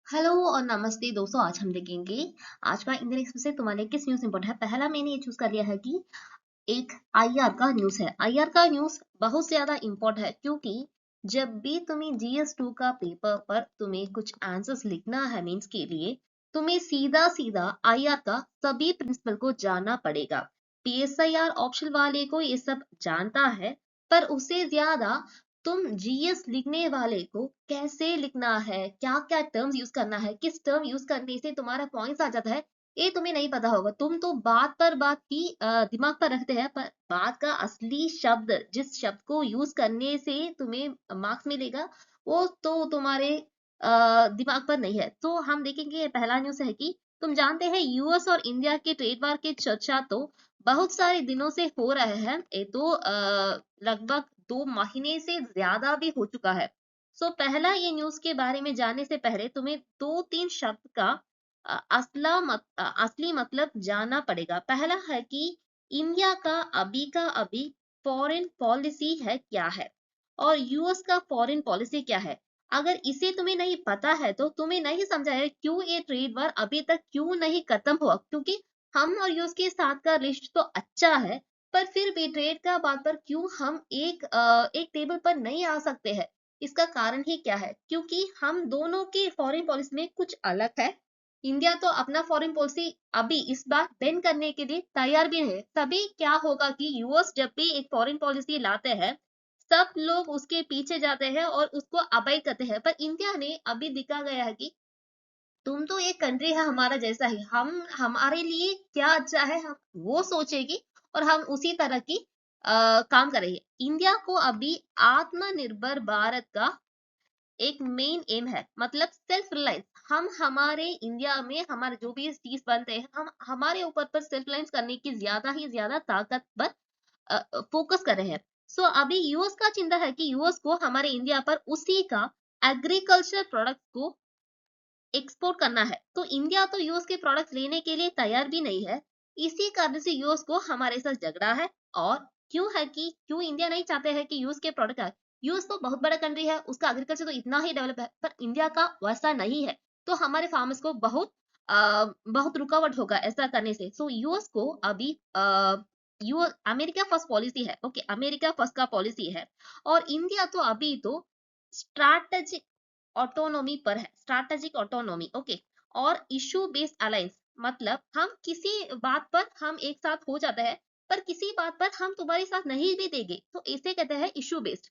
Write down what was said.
Hello और नमस्ते दोस्तों। आज हम देखेंगे आज का इंडियन एक्सप्रेस से तुम्हारे लिए किस न्यूज़ इंपॉर्टेंट है। पहला मैंने ये चूज कर लिया है कि एक आईआर का न्यूज़ है। आईआर का न्यूज़ बहुत ज्यादा इम्पोर्टेंट है क्योंकि जब भी तुम्हें जीएस 2 का पेपर पर तुम्हें कुछ आंसर्स लिखना है मीन्स के लिए तुम्हें सीधा सीधा आईआर का सभी प्रिंसिपल को जानना पड़ेगा। पीएसआईआर ऑप्शन वाले को ये सब जानता है, पर उससे ज्यादा तुम जीएस लिखने वाले को कैसे लिखना है, क्या क्या टर्म्स यूज करना है, किस टर्म यूज करने से तुम्हारा पॉइंट्स आ जाता है, ये तुम्हें नहीं पता होगा। तुम तो बात पर बात ही दिमाग पर रखते हैं, पर बात का असली शब्द, जिस शब्द को यूज करने से तुम्हें मार्क्स मिलेगा, वो तो तुम्हारे दिमाग पर नहीं है। तो हम देखेंगे पहला न्यूज़ है कि तुम जानते हैं यूएस और इंडिया के ट्रेड वार की चर्चा तो बहुत सारे दिनों से हो रहे हैं। ये तो लगभग 2 महीने से ज्यादा भी हो चुका है। पहला ये न्यूज के बारे में जानने से पहले तुम्हें दो तीन शब्द का असली मतलब जानना पड़ेगा। पहला है कि इंडिया का अभी फॉरेन पॉलिसी है क्या है, और यूएस का फॉरेन पॉलिसी क्या है। अगर इसे तुम्हें नहीं पता है तो तुम्हें नहीं समझा है क्यों ये ट्रेड वार अभी तक क्यों नहीं खत्म हुआ। क्योंकि हम और यूएस के साथ का रिश्ता तो अच्छा है, पर फिर भी ट्रेड का बात पर क्यों हम एक टेबल पर नहीं आ सकते हैं। इसका कारण ही क्या है? क्योंकि हम दोनों की फॉरेन पॉलिसी में कुछ अलग है। इंडिया तो अपना फॉरेन पॉलिसी अभी इस बार बेंड करने के लिए तैयार भी है। तभी क्या होगा कि यूएस जब भी एक फॉरेन पॉलिसी लाते हैं, सब लोग उसके पीछे जाते हैं और उसको अवॉइड करते हैं। पर इंडिया ने अभी दिखा गया है कि तुम तो एक कंट्री है हमारा जैसा ही, हम हमारे लिए क्या अच्छा है हम वो सोचेगी, और हम उसी तरह की काम करेंगे। इंडिया को अभी आत्मनिर्भर भारत का एक मेन एम है, मतलब सेल्फ रिलायंस। हम हमारे इंडिया में हमारे जो भी चीज बनते हैं, हम हमारे ऊपर पर सेल्फ रिलायंस करने की ज्यादा ही ज्यादा ताकतवर फोकस कर रहे हैं। अभी यूएस का चिंता है कि यूएस को हमारे इंडिया पर उसी का एग्रीकल्चर प्रोडक्ट को एक्सपोर्ट करना है। तो इंडिया तो यूएस के प्रोडक्ट्स लेने के लिए तैयार भी नहीं है। इसी कारण से यूएस को हमारे साथ झगड़ा है। और क्यों है कि क्यों इंडिया नहीं चाहते हैं कि यूएस के प्रोडक्ट आए। यूएस तो बहुत बड़ा कंट्री है, उसका एग्रीकल्चर तो इतना ही डेवलप है, पर इंडिया का वैसा नहीं है। तो हमारे फार्मर्स को बहुत रुकावट होगा ऐसा करने से। यूएस को अभी यूएस अमेरिका फर्स्ट पॉलिसी है। ओके, अमेरिका फर्स्ट का पॉलिसी है। और इंडिया तो अभी तो स्ट्रैटेजिक ऑटोनॉमी पर है, स्ट्रैटेजिक ऑटोनॉमी। ओके, और इशू बेस्ड अलायंस, मतलब हम किसी बात पर हम एक साथ हो जाते हैं, पर किसी बात पर हम तुम्हारे साथ नहीं भी देंगे, तो इसे कहते हैं इशू बेस्ड।